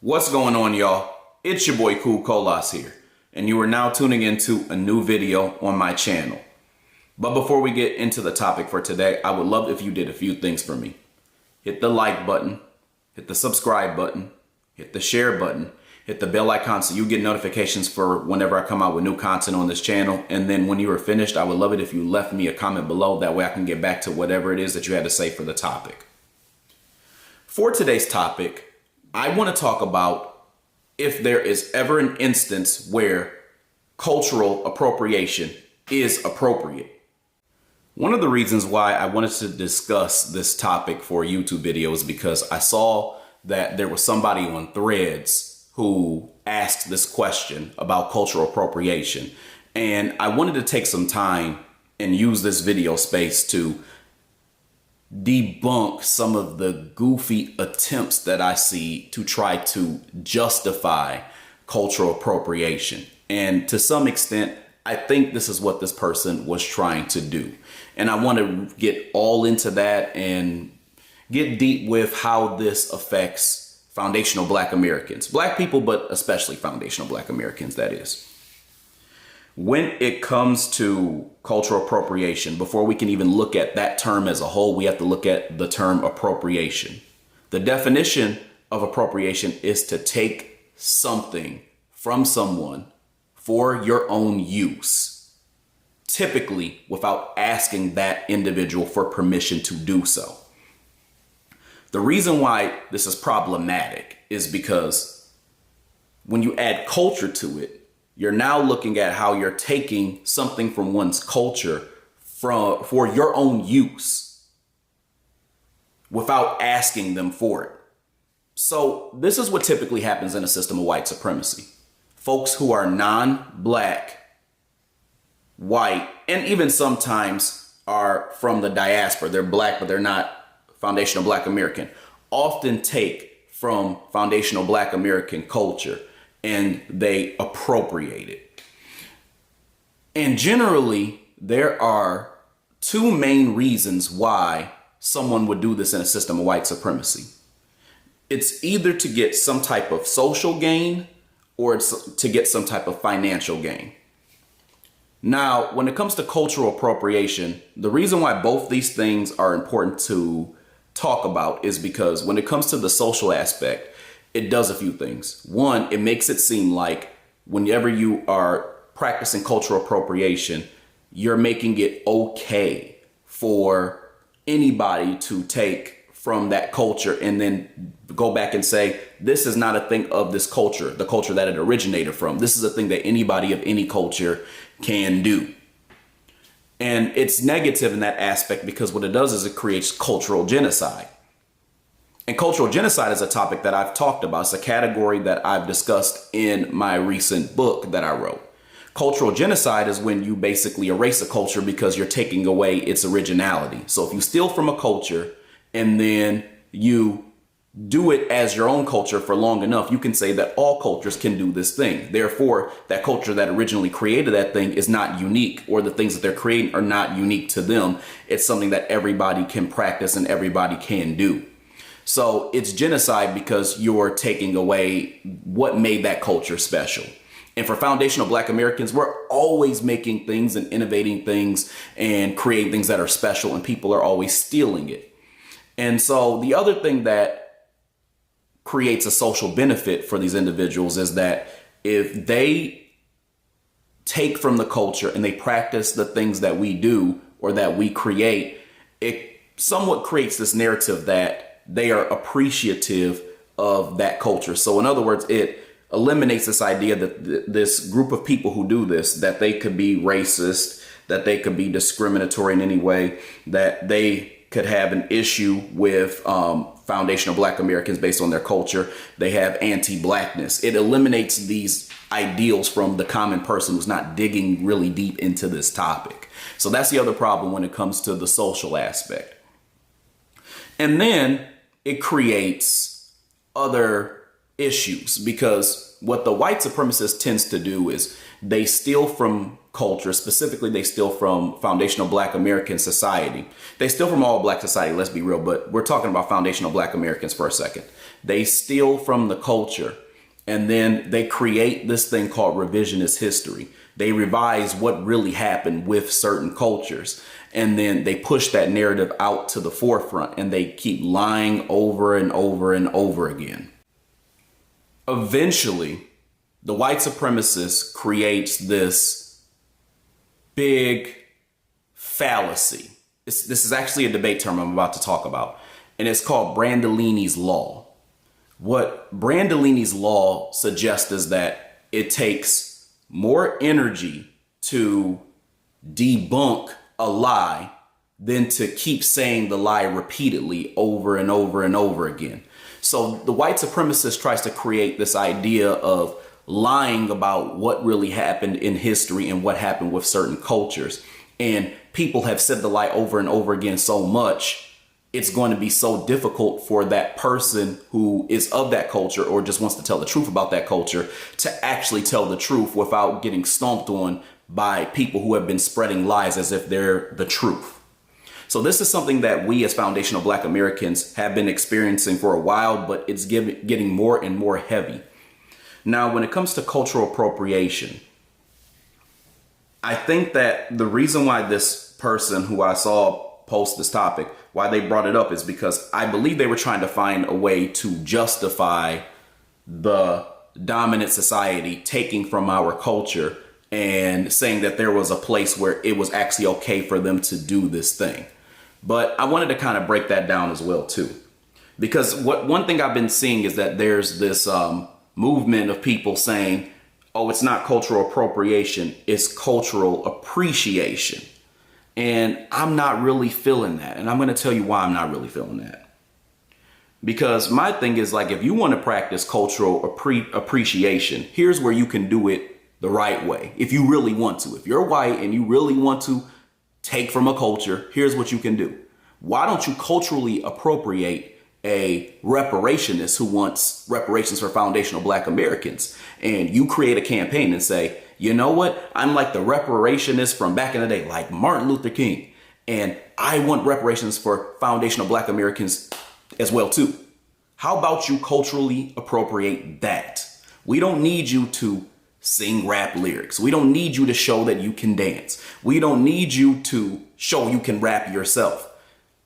What's going on, y'all? It's your boy Cool Colas here, and you are now tuning into a new video on my channel. But before we get into the topic for today, I would love if you did a few things for me. Hit the like button, hit the subscribe button, hit the share button, hit the bell icon so you get notifications for whenever I come out with new content on this channel. And then when you are finished, I would love it if you left me a comment below. That way I can get back to whatever it is that you had to say for the topic. For today's topic, I want to talk about if there is ever an instance where cultural appropriation is appropriate. One of the reasons why I wanted to discuss this topic for a YouTube video is because I saw that there was somebody on Threads who asked this question about cultural appropriation. And I wanted to take some time and use this video space to debunk some of the goofy attempts that I see to try to justify cultural appropriation. And to some extent, I think this is what this person was trying to do. And I want to get all into that and get deep with how this affects foundational Black Americans. Black people, but especially foundational Black Americans, that is. When it comes to cultural appropriation, before we can even look at that term as a whole, we have to look at the term appropriation. The definition of appropriation is to take something from someone for your own use, typically without asking that individual for permission to do so. The reason why this is problematic is because when you add culture to it, you're now looking at how you're taking something from one's culture for your own use without asking them for it. So this is what typically happens in a system of white supremacy. Folks who are non-Black, white, and even sometimes are from the diaspora, they're Black, but they're not foundational Black American, often take from foundational Black American culture and they appropriate it. And generally, there are two main reasons why someone would do this in a system of white supremacy. It's either to get some type of social gain or it's to get some type of financial gain. Now, when it comes to cultural appropriation, the reason why both these things are important to talk about is because when it comes to the social aspect, it does a few things. One, it makes it seem like whenever you are practicing cultural appropriation, you're making it okay for anybody to take from that culture and then go back and say, this is not a thing of this culture, the culture that it originated from. This is a thing that anybody of any culture can do. And it's negative in that aspect because what it does is it creates cultural genocide. And cultural genocide is a topic that I've talked about. It's a category that I've discussed in my recent book that I wrote. Cultural genocide is when you basically erase a culture because you're taking away its originality. So if you steal from a culture and then you do it as your own culture for long enough, you can say that all cultures can do this thing. Therefore, that culture that originally created that thing is not unique, or the things that they're creating are not unique to them. It's something that everybody can practice and everybody can do. So it's genocide because you're taking away what made that culture special. And for foundational Black Americans, we're always making things and innovating things and creating things that are special, and people are always stealing it. And so the other thing that creates a social benefit for these individuals is that if they take from the culture and they practice the things that we do or that we create, it somewhat creates this narrative that they are appreciative of that culture. So in other words, it eliminates this idea that this group of people who do this, that they could be racist, that they could be discriminatory in any way, that they could have an issue with foundational Black Americans based on their culture. They have anti-Blackness. It eliminates these ideals from the common person who's not digging really deep into this topic. So that's the other problem when it comes to the social aspect. And then it creates other issues because what the white supremacist tends to do is they steal from culture. Specifically, they steal from foundational Black American society. They steal from all Black society, let's be real, but we're talking about foundational Black Americans for a second. They steal from the culture, and then they create this thing called revisionist history. They revise what really happened with certain cultures, and then they push that narrative out to the forefront, and they keep lying over and over and over again. Eventually, the white supremacist creates this big fallacy. This is actually a debate term I'm about to talk about, and it's called Brandolinis Law. What Brandolinis Law suggests is that it takes more energy to debunk a lie than to keep saying the lie repeatedly over and over and over again. So the white supremacist tries to create this idea of lying about what really happened in history and what happened with certain cultures. And people have said the lie over and over again so much, it's going to be so difficult for that person who is of that culture or just wants to tell the truth about that culture to actually tell the truth without getting stomped on by people who have been spreading lies as if they're the truth. So this is something that we as foundational Black Americans have been experiencing for a while, but it's getting more and more heavy. Now, when it comes to cultural appropriation, I think that the reason why this person who I saw post this topic, why they brought it up, is because I believe they were trying to find a way to justify the dominant society taking from our culture and saying that there was a place where it was actually okay for them to do this thing. But I wanted to kind of break that down as well, too, because one thing I've been seeing is that there's this movement of people saying, oh, it's not cultural appropriation, it's cultural appreciation. And I'm not really feeling that. And I'm going to tell you why I'm not really feeling that. Because my thing is, like, if you want to practice cultural appreciation, here's where you can do it the right way. If you really want to, if you're white and you really want to take from a culture, here's what you can do. Why don't you culturally appropriate a reparationist who wants reparations for foundational Black Americans? And you create a campaign and say, you know what? I'm like the reparationist from back in the day, like Martin Luther King. And I want reparations for foundational Black Americans as well, too. How about you culturally appropriate that? We don't need you to sing rap lyrics. We don't need you to show that you can dance. We don't need you to show you can rap yourself.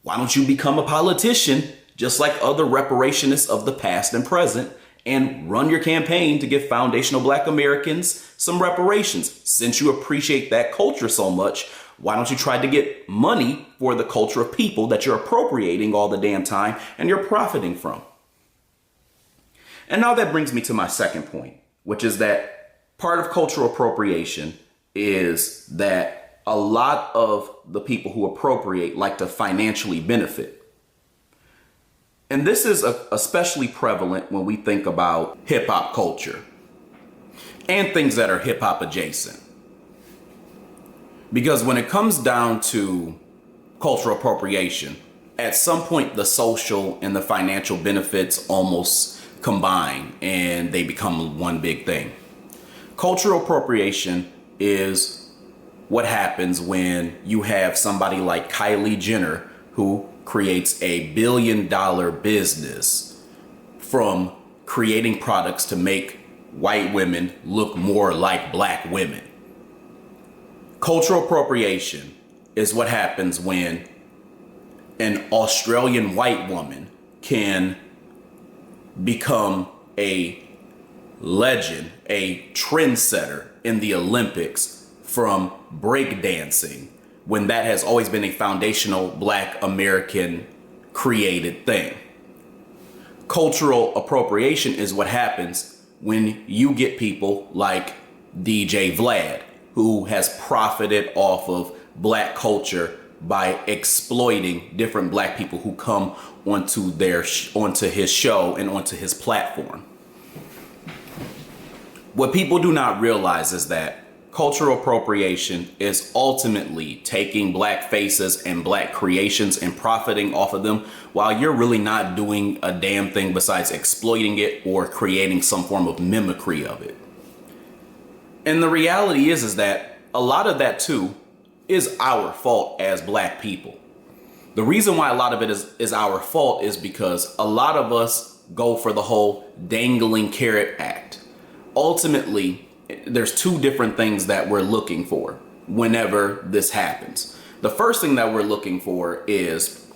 Why don't you become a politician just like other reparationists of the past and present and run your campaign to give foundational Black Americans some reparations? Since you appreciate that culture so much, why don't you try to get money for the culture of people that you're appropriating all the damn time and you're profiting from? And now that brings me to my second point, which is that part of cultural appropriation is that a lot of the people who appropriate like to financially benefit. And this is especially prevalent when we think about hip hop culture and things that are hip hop adjacent. Because when it comes down to cultural appropriation, at some point the social and the financial benefits almost combine and they become one big thing. Cultural appropriation is what happens when you have somebody like Kylie Jenner who creates $1 billion business from creating products to make white women look more like Black women. Cultural appropriation is what happens when an Australian white woman can become a legend, a trendsetter in the Olympics from breakdancing, when that has always been a foundational Black American created thing. Cultural appropriation is what happens when you get people like DJ Vlad, who has profited off of Black culture by exploiting different Black people who come onto his show and onto his platform. What people do not realize is that cultural appropriation is ultimately taking Black faces and Black creations and profiting off of them while you're really not doing a damn thing besides exploiting it or creating some form of mimicry of it. And the reality is that a lot of that too is our fault as Black people. The reason why a lot of it is our fault is because a lot of us go for the whole dangling carrot act. Ultimately, there's two different things that we're looking for whenever this happens. The first thing that we're looking for is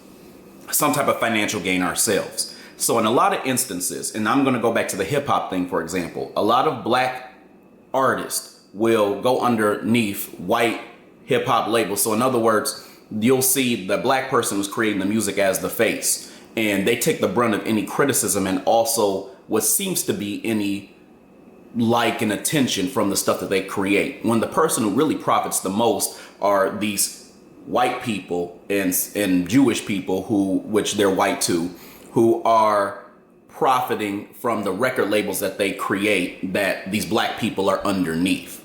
some type of financial gain ourselves. So in a lot of instances, and I'm going to go back to the hip hop thing, for example, a lot of black artists will go underneath white hip hop labels. So in other words, you'll see the black person who's creating the music as the face, and they take the brunt of any criticism and also what seems to be any like and attention from the stuff that they create. When the person who really profits the most are these white people and Jewish people which they're white too, who are profiting from the record labels that they create that these black people are underneath.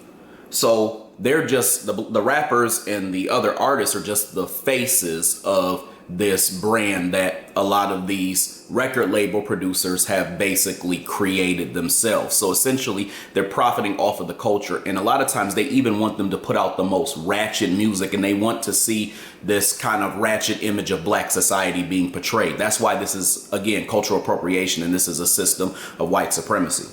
So they're just the rappers and the other artists are just the faces of this brand that a lot of these record label producers have basically created themselves. So essentially they're profiting off of the culture, and a lot of times they even want them to put out the most ratchet music, and they want to see this kind of ratchet image of black society being portrayed. That's why this is, again, cultural appropriation, and this is a system of white supremacy.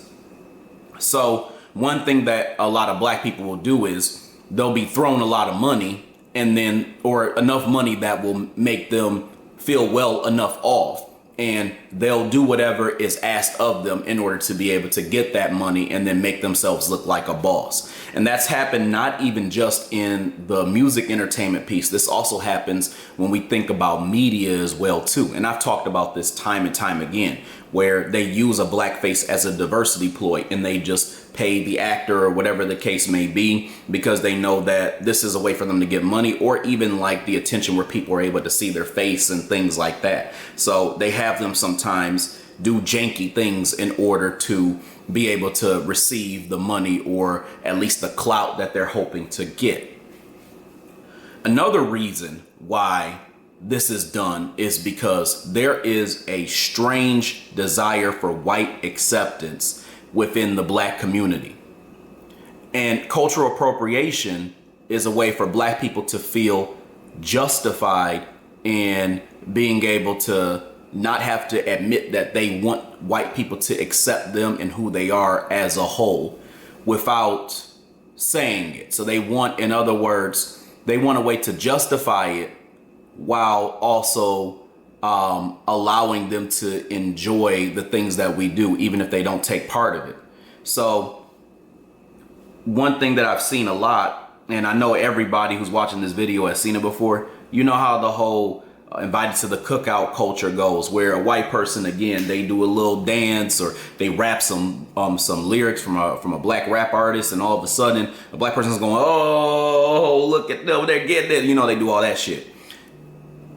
So one thing that a lot of black people will do is they'll be thrown a lot of money, and then, or enough money that will make them feel well enough off, and they'll do whatever is asked of them in order to be able to get that money and then make themselves look like a boss. And that's happened not even just in the music entertainment piece. This also happens when we think about media as well too. And I've talked about this time and time again, where they use a blackface as a diversity ploy, and they just pay the actor or whatever the case may be because they know that this is a way for them to get money, or even like the attention where people are able to see their face and things like that. So they have them sometimes do janky things in order to be able to receive the money, or at least the clout that they're hoping to get. Another reason why this is done is because there is a strange desire for white acceptance within the black community. And cultural appropriation is a way for black people to feel justified in being able to not have to admit that they want white people to accept them and who they are as a whole without saying it. So they want, in other words, they want a way to justify it while also allowing them to enjoy the things that we do, even if they don't take part of it. So one thing that I've seen a lot, and I know everybody who's watching this video has seen it before, you know how the whole invited to the cookout culture goes, where a white person, again, they do a little dance or they rap some lyrics from a black rap artist, and all of a sudden a black person's going, oh, look at them, they're getting it. You know, they do all that shit.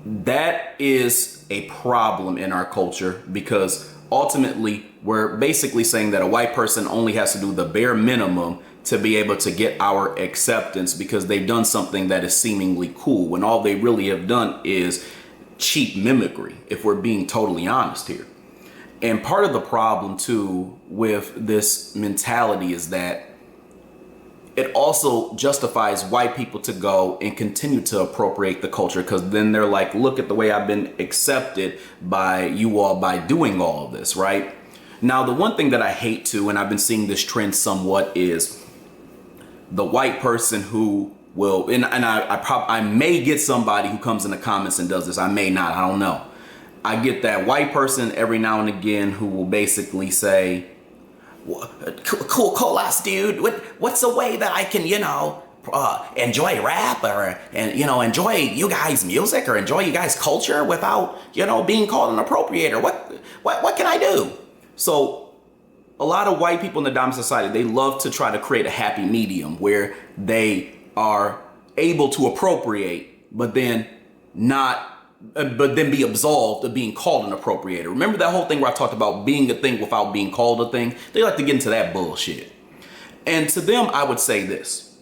That is a problem in our culture, because ultimately we're basically saying that a white person only has to do the bare minimum to be able to get our acceptance because they've done something that is seemingly cool, when all they really have done is cheap mimicry, if we're being totally honest here. And part of the problem too with this mentality is that it also justifies white people to go and continue to appropriate the culture, because then they're like, look at the way I've been accepted by you all by doing all of this, right? Now, the one thing that I hate too, and I've been seeing this trend somewhat, is the white person who will, and I may get somebody who comes in the comments and does this. I may not, I don't know. I get that white person every now and again who will basically say, cool ass dude, what's a way that I can, enjoy rap or enjoy you guys' music or enjoy you guys' culture without, being called an appropriator? What can I do? So a lot of white people in the dominant society, they love to try to create a happy medium where they are able to appropriate, but then be absolved of being called an appropriator. Remember that whole thing where I talked about being a thing without being called a thing? They like to get into that bullshit. And to them, I would say this.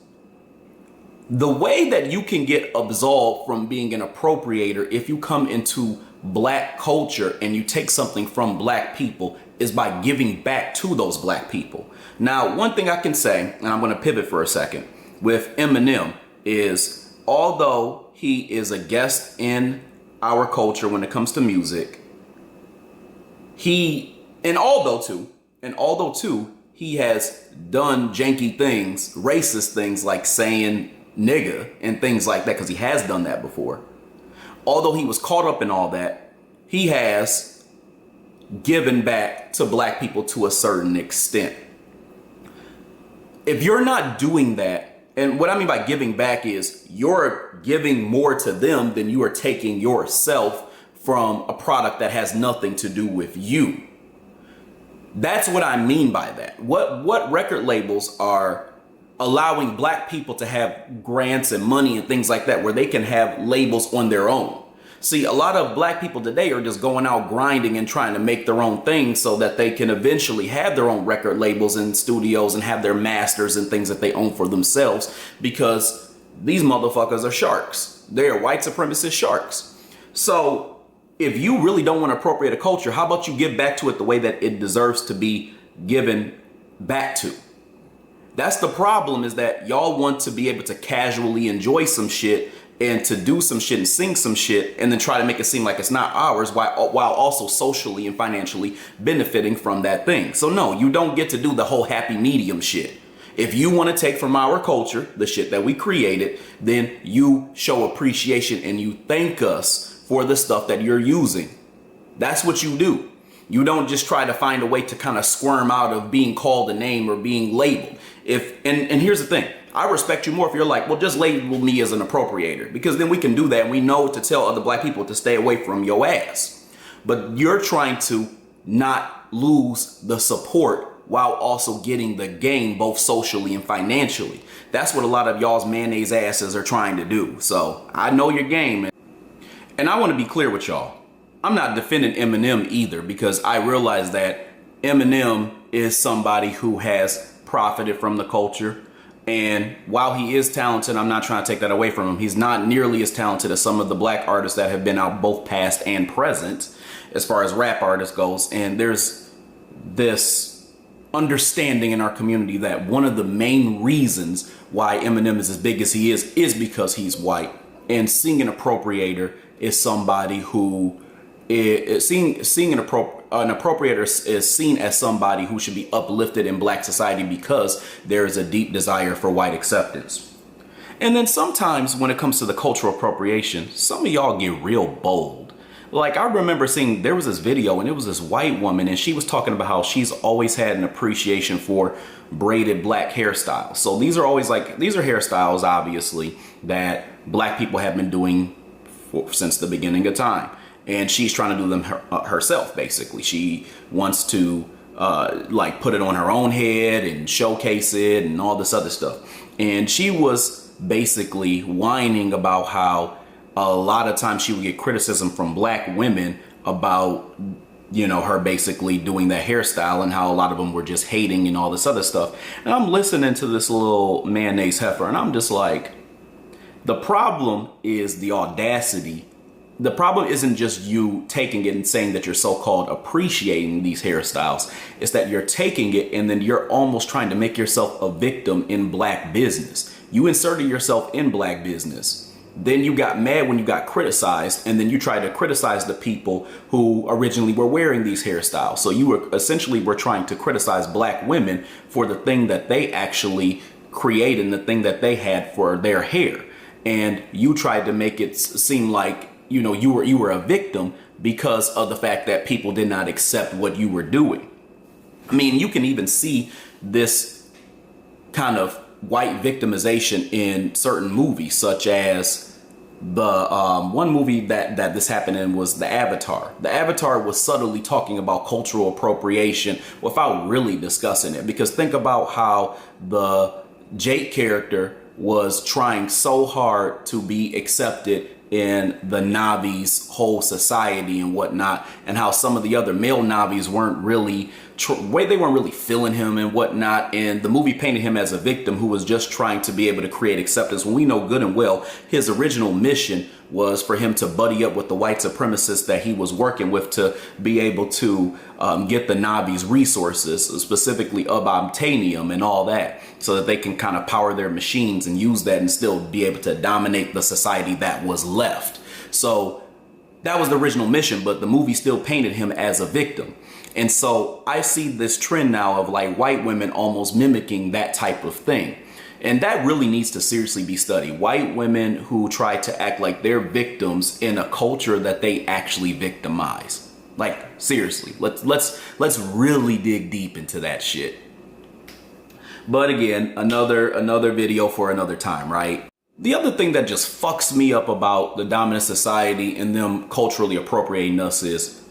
The way that you can get absolved from being an appropriator if you come into black culture and you take something from black people is by giving back to those black people. Now, one thing I can say, and I'm going to pivot for a second, with Eminem is, although he is a guest in our culture when it comes to music, he And although too, he has done janky things, racist things like saying nigga and things like that, because he has done that before. Although he was caught up in all that, he has given back to black people to a certain extent. If you're not doing that, and what I mean by giving back is you're giving more to them than you are taking yourself from a product that has nothing to do with you. That's what I mean by that. What record labels are allowing black people to have grants and money and things like that where they can have labels on their own. See, a lot of black people today are just going out grinding and trying to make their own thing so that they can eventually have their own record labels and studios and have their masters and things that they own for themselves, because these motherfuckers are sharks. They're white supremacist sharks. So if you really don't want to appropriate a culture, how about you give back to it the way that it deserves to be given back to? That's the problem, is that y'all want to be able to casually enjoy some shit and to do some shit and sing some shit and then try to make it seem like it's not ours while also socially and financially benefiting from that thing. So no, you don't get to do the whole happy medium shit. If you want to take from our culture, the shit that we created, then you show appreciation and you thank us for the stuff that you're using. That's what you do. You don't just try to find a way to kind of squirm out of being called a name or being labeled. And here's the thing. I respect you more if you're like, well, just label me as an appropriator, because then we can do that and we know to tell other black people to stay away from your ass. But you're trying to not lose the support while also getting the gain both socially and financially. That's what a lot of y'all's mayonnaise asses are trying to do. So I know your game. And I want to be clear with y'all. I'm not defending Eminem either, because I realize that Eminem is somebody who has profited from the culture. And while he is talented, I'm not trying to take that away from him. He's not nearly as talented as some of the black artists that have been out both past and present as far as rap artists goes. And there's this understanding in our community that one of the main reasons why Eminem is as big as he is because he's white. And seeing an appropriator is somebody who seeing an appropriator is seen as somebody who should be uplifted in black society because there is a deep desire for white acceptance. And then sometimes when it comes to the cultural appropriation, some of y'all get real bold. Like, I remember seeing, there was this video and it was this white woman and she was talking about how she's always had an appreciation for braided black hairstyles. So these are hairstyles, obviously, that black people have been doing since the beginning of time. And she's trying to do them herself, basically. She wants to put it on her own head and showcase it and all this other stuff. And she was basically whining about how a lot of times she would get criticism from black women about, her basically doing that hairstyle, and how a lot of them were just hating and all this other stuff. And I'm listening to this little mayonnaise heifer and I'm just like, the problem is the audacity. The problem isn't just you taking it and saying that you're so-called appreciating these hairstyles. It's that you're taking it and then you're almost trying to make yourself a victim in black business. You inserted yourself in black business. Then you got mad when you got criticized, and then you tried to criticize the people who originally were wearing these hairstyles. So you were trying to criticize black women for the thing that they actually created and the thing that they had for their hair. And you tried to make it seem like you were a victim because of the fact that people did not accept what you were doing. I mean, you can even see this kind of white victimization in certain movies, such as the one movie that this happened in was The Avatar. The Avatar was subtly talking about cultural appropriation without really discussing it, because think about how the Jake character was trying so hard to be accepted in the Navi's whole society and whatnot, and how some of the other male Navis weren't really feeling him and whatnot. And the movie painted him as a victim who was just trying to be able to create acceptance, when we know good and well his original mission was for him to buddy up with the white supremacists that he was working with to be able to get the Navi's resources, specifically obtanium and all that, so that they can kind of power their machines and use that and still be able to dominate the society that was left. So that was the original mission, but the movie still painted him as a victim. And so I see this trend now of like white women almost mimicking that type of thing. And that really needs to seriously be studied. White women who try to act like they're victims in a culture that they actually victimize. Like, seriously, let's really dig deep into that shit. But again, another video for another time, right? The other thing that just fucks me up about the dominant society and them culturally appropriating us is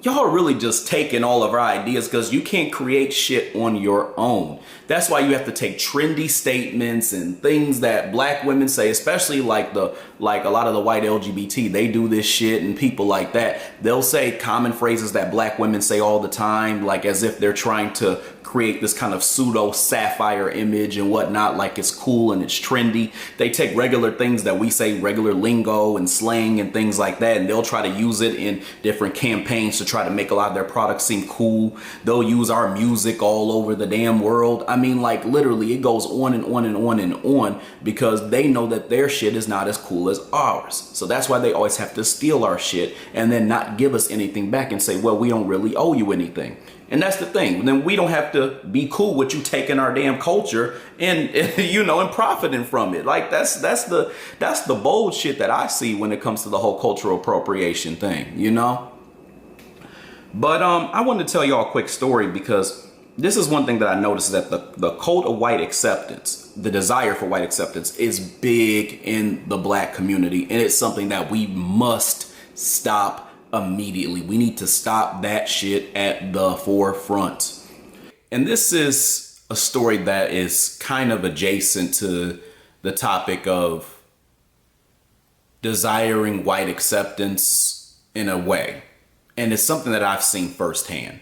y'all are really just taking all of our ideas because you can't create shit on your own. That's why you have to take trendy statements and things that black women say, especially like a lot of the white LGBT, they do this shit, and people like that, they'll say common phrases that black women say all the time, like as if they're trying to create this kind of pseudo sapphire image and whatnot, like it's cool and it's trendy. They take regular things that we say, regular lingo and slang and things like that, and they'll try to use it in different campaigns to try to make a lot of their products seem cool. They'll use our music all over the damn world. I mean, like literally it goes on and on and on and on because they know that their shit is not as cool as ours. So that's why they always have to steal our shit and then not give us anything back and say, well, we don't really owe you anything. And that's the thing. Then we don't have to be cool with you taking our damn culture and and profiting from it. Like that's the bold shit that I see when it comes to the whole cultural appropriation thing, But I wanted to tell y'all a quick story because this is one thing that I noticed, that the cult of white acceptance, the desire for white acceptance, is big in the black community, and it's something that we must stop immediately. We need to stop that shit at the forefront. And this is a story that is kind of adjacent to the topic of desiring white acceptance in a way. And it's something that I've seen firsthand.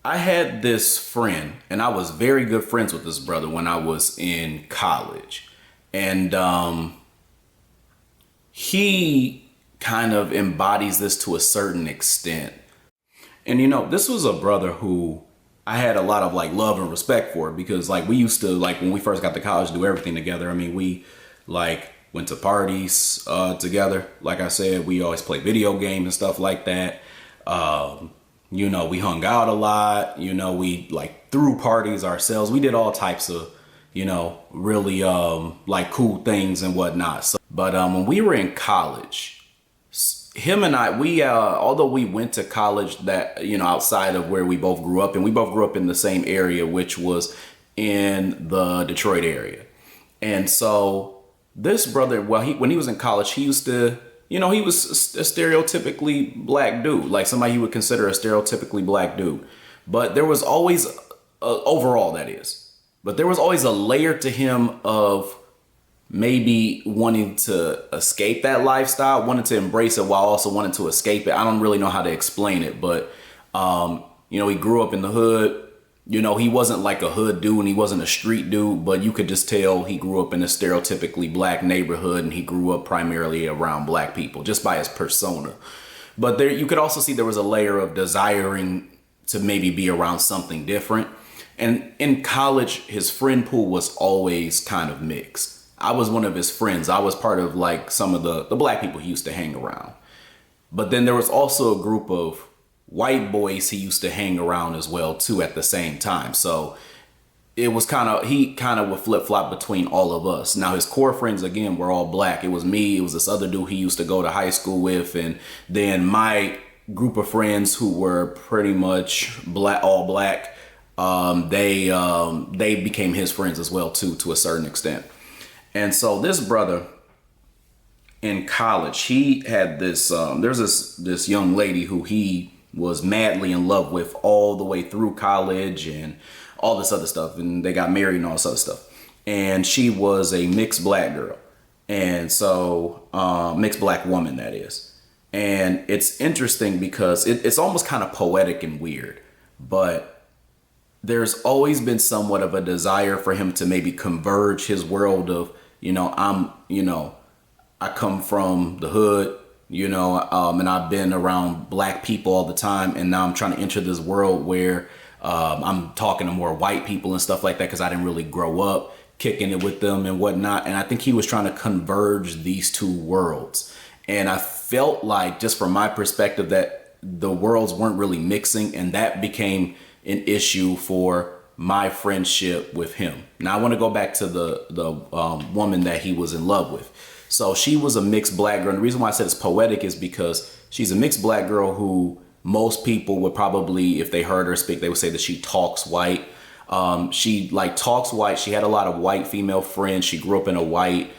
I had this friend, and I was very good friends with this brother when I was in college. And he kind of embodies this to a certain extent. And this was a brother who I had a lot of like love and respect for, because like we used to, like when we first got to college, do everything together. I mean, we like went to parties together. Like I said, we always played video games and stuff like that. We hung out a lot, we like threw parties ourselves. We did all types of, really like cool things and whatnot. So, but when we were in college, him and I, although we went to college that, outside of where we both grew up, and we both grew up in the same area, which was in the Detroit area. And so this brother, when he was in college, he used to, he was a stereotypically black dude, like somebody you would consider a stereotypically black dude. But there was always, overall that is, but there was always a layer to him of maybe wanting to escape that lifestyle, wanting to embrace it while also wanting to escape it. I don't really know how to explain it, but, he grew up in the hood. He wasn't like a hood dude and he wasn't a street dude, but you could just tell he grew up in a stereotypically black neighborhood, and he grew up primarily around black people just by his persona. But there, you could also see there was a layer of desiring to maybe be around something different. And in college, his friend pool was always kind of mixed. I was one of his friends. I was part of like some of the black people he used to hang around. But then there was also a group of white boys he used to hang around as well too at the same time. So it was he kind of would flip flop between all of us. Now his core friends again were all black. It was me, it was this other dude he used to go to high school with, and then my group of friends who were pretty much all black. They became his friends as well too, to a certain extent. And so this brother in college, he had this, there's this young lady who he was madly in love with all the way through college and all this other stuff. And they got married and all this other stuff. And she was a mixed black girl. And so, mixed black woman, that is. And it's interesting because it's almost kind of poetic and weird, but there's always been somewhat of a desire for him to maybe converge his world of, I come from the hood, and I've been around black people all the time. And now I'm trying to enter this world where I'm talking to more white people and stuff like that, because I didn't really grow up kicking it with them and whatnot. And I think he was trying to converge these two worlds. And I felt like, just from my perspective, that the worlds weren't really mixing, and that became an issue for my friendship with him. Now I want to go back to the woman that he was in love with. So she was a mixed black girl. And the reason why I said it's poetic is because she's a mixed black girl who most people would probably, if they heard her speak, they would say that she talks white. She like talks white. She had a lot of white female friends. She grew up in a white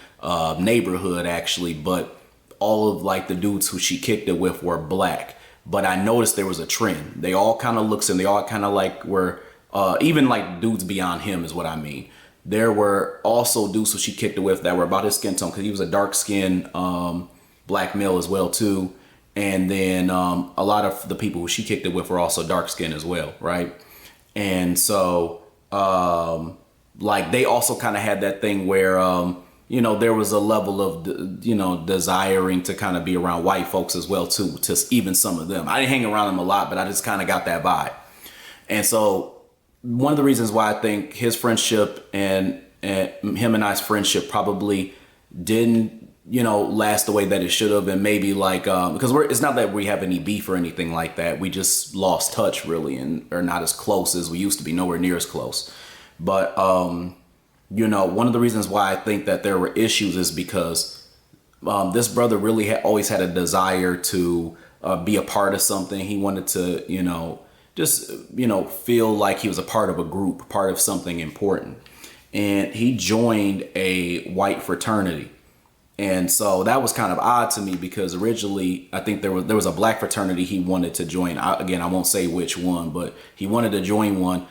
neighborhood actually, but all of like the dudes who she kicked it with were black. But I noticed there was a trend. They all kind of looks and they all kind of like were even like dudes beyond him is what I mean. There were also dudes who she kicked it with that were about his skin tone because he was a dark skinned black male as well too. And then a lot of the people who she kicked it with were also dark skinned as well, right? And so like they also kind of had that thing where you know, there was a level of, you know, desiring to kind of be around white folks as well too, to even some of them. I didn't hang around them a lot, but I just kind of got that vibe. And so one of the reasons why I think his friendship and him and I's friendship probably didn't, you know, last the way that it should have, and maybe like because it's not that we have any beef or anything like that. We just lost touch really, and are not as close as we used to be, nowhere near as close. But you know, one of the reasons why I think that there were issues is because this brother really always had a desire to be a part of something. He wanted to, you know, just, you know, feel like he was a part of a group, part of something important. And he joined a white fraternity. And so that was kind of odd to me because originally I think there was a black fraternity he wanted to join. Again, I won't say which one, but he wanted to join one.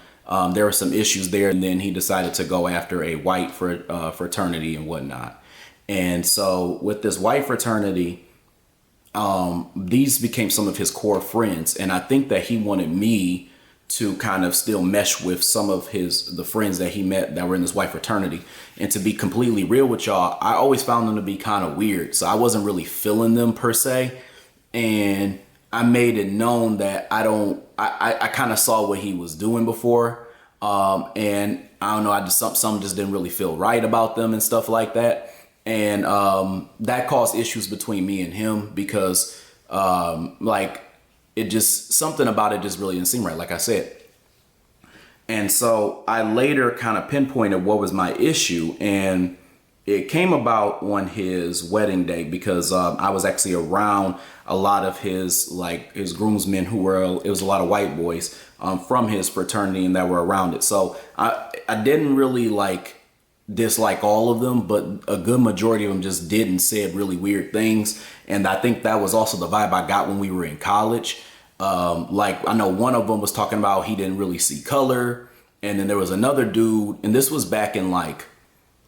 There were some issues there, and then he decided to go after a white fraternity and whatnot. And so with this white fraternity, these became some of his core friends. And I think that he wanted me to kind of still mesh with some of the friends that he met that were in this white fraternity. And to be completely real with y'all, I always found them to be kind of weird. So I wasn't really feeling them per se. And I made it known that I kind of saw what he was doing before. And I don't know, I just, some just didn't really feel right about them and stuff like that. And that caused issues between me and him because like it just, something about it just really didn't seem right, like I said. And so I later kind of pinpointed what was my issue, and it came about on his wedding day because I was actually around a lot of his groomsmen who were, it was a lot of white boys from his fraternity and that were around it. So I didn't really dislike all of them, but a good majority of them just did and said really weird things. And I think that was also the vibe I got when we were in college. I know one of them was talking about he didn't really see color. And then there was another dude, and this was back in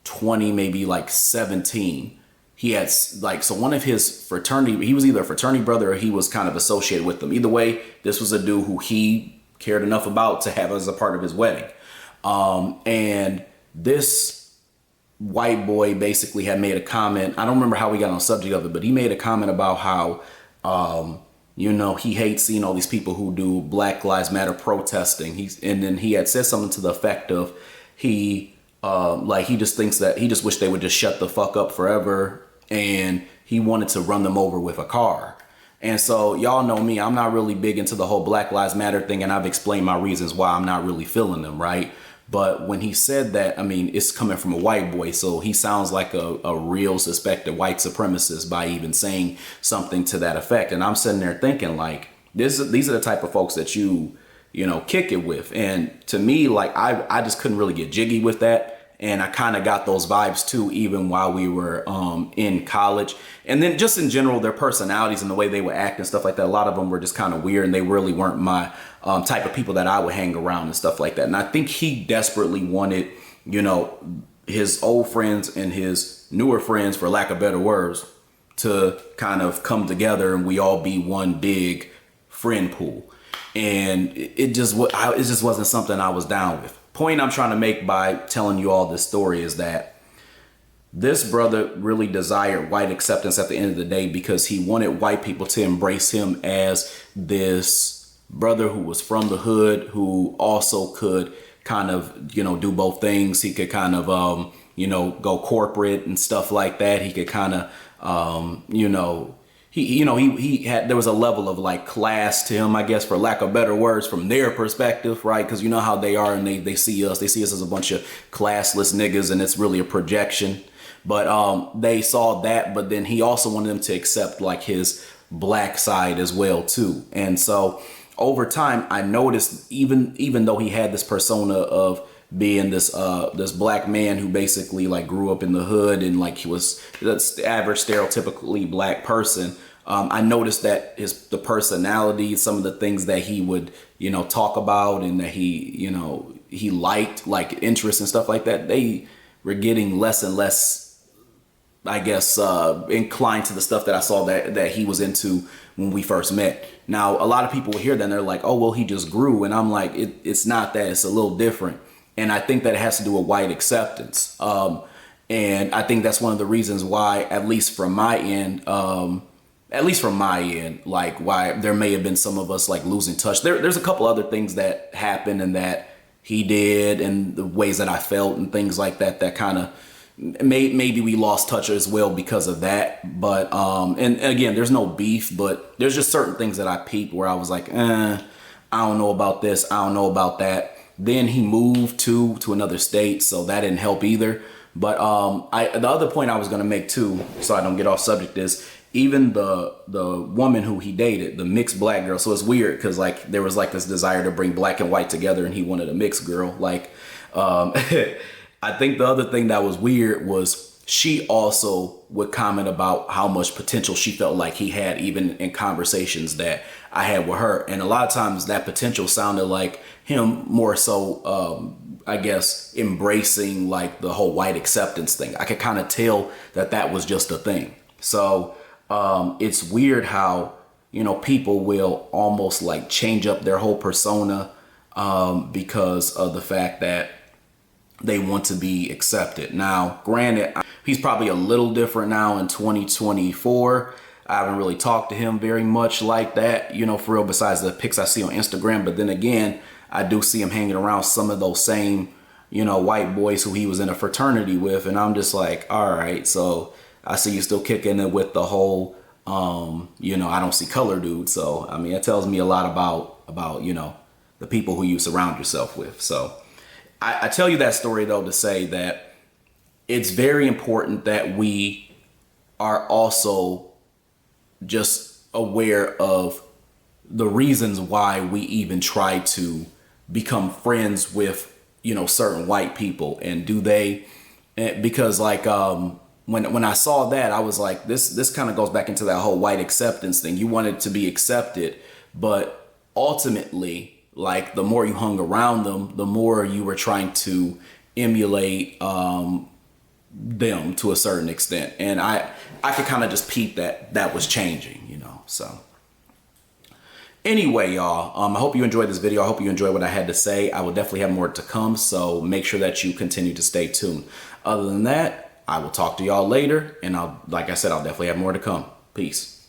20, maybe 17. He had so one of his fraternity, he was either a fraternity brother or he was kind of associated with them. Either way, this was a dude who he cared enough about to have as a part of his wedding. And this white boy basically had made a comment. I don't remember how we got on the subject of it, but he made a comment about how, you know, he hates seeing all these people who do Black Lives Matter protesting. And then he had said something to the effect of he just thinks that he just wished they would just shut the fuck up forever. And he wanted to run them over with a car. And so y'all know me, I'm not really big into the whole Black Lives Matter thing. And I've explained my reasons why I'm not really feeling them, right? But when he said that, I mean, it's coming from a white boy. So he sounds like a real suspected white supremacist by even saying something to that effect. And I'm sitting there thinking these are the type of folks that you know, kick it with. And to me, I just couldn't really get jiggy with that. And I kind of got those vibes too, even while we were in college. And then just in general, their personalities and the way they would act and stuff like that, a lot of them were just kind of weird, and they really weren't my type of people that I would hang around and stuff like that. And I think he desperately wanted, you know, his old friends and his newer friends, for lack of better words, to kind of come together and we all be one big friend pool. And it just wasn't something I was down with. Point I'm trying to make by telling you all this story is that this brother really desired white acceptance at the end of the day because he wanted white people to embrace him as this brother who was from the hood, who also could kind of, you know, do both things. He could kind of, you know, go corporate and stuff like that. He could kind of, you know, he had, there was a level of like class to him, I guess, for lack of better words, from their perspective, right? Because you know how they are, and they see us as a bunch of classless niggas, and it's really a projection. But they saw that, but then he also wanted them to accept like his black side as well too. And so over time, I noticed even though he had this persona of being this black man who basically like grew up in the hood and like he was the average stereotypically black person, I noticed that the personality, some of the things that he would talk about and that he liked, like interests and stuff like that, they were getting less and less, I guess, inclined to the stuff that I saw that he was into when we first met. Now, a lot of people will hear that and they're like, oh, well, he just grew. And I'm like, it's not that. It's a little different. And I think that it has to do with white acceptance. And I think that's one of the reasons why, at least from my end, like why there may have been some of us like losing touch. There's a couple other things that happened and that he did and the ways that I felt and things like that, that kind of maybe we lost touch as well because of that. But and again, there's no beef, but there's just certain things that I peeped where I was like, I don't know about this, I don't know about that. Then he moved to another state, so that didn't help either. But the other point I was gonna make too, so I don't get off subject, is even the woman who he dated, the mixed black girl. So it's weird because like there was like this desire to bring black and white together, and he wanted a mixed girl. Like I think the other thing that was weird was she also would comment about how much potential she felt like he had, even in conversations that I had with her. And a lot of times that potential sounded like him more so, I guess, embracing like the whole white acceptance thing. I could kind of tell that was just a thing. So it's weird how, people will almost like change up their whole persona because of the fact that they want to be accepted. Now, granted, he's probably a little different now in 2024. I haven't really talked to him very much like that, for real, besides the pics I see on Instagram. But then again, I do see him hanging around some of those same, white boys who he was in a fraternity with. And I'm just like, all right, so I see you still kicking it with the whole, I don't see color dude. So, I mean, it tells me a lot about, the people who you surround yourself with. So I tell you that story, though, to say that it's very important that we are also just aware of the reasons why we even try to become friends with, certain white people. And because like when I saw that, I was like, this kind of goes back into that whole white acceptance thing. You wanted to be accepted, but ultimately, like the more you hung around them, the more you were trying to emulate them to a certain extent. And I could kind of just peep that was changing, so. Anyway, y'all, I hope you enjoyed this video. I hope you enjoyed what I had to say. I will definitely have more to come, so make sure that you continue to stay tuned. Other than that, I will talk to y'all later, and like I said, I'll definitely have more to come. Peace.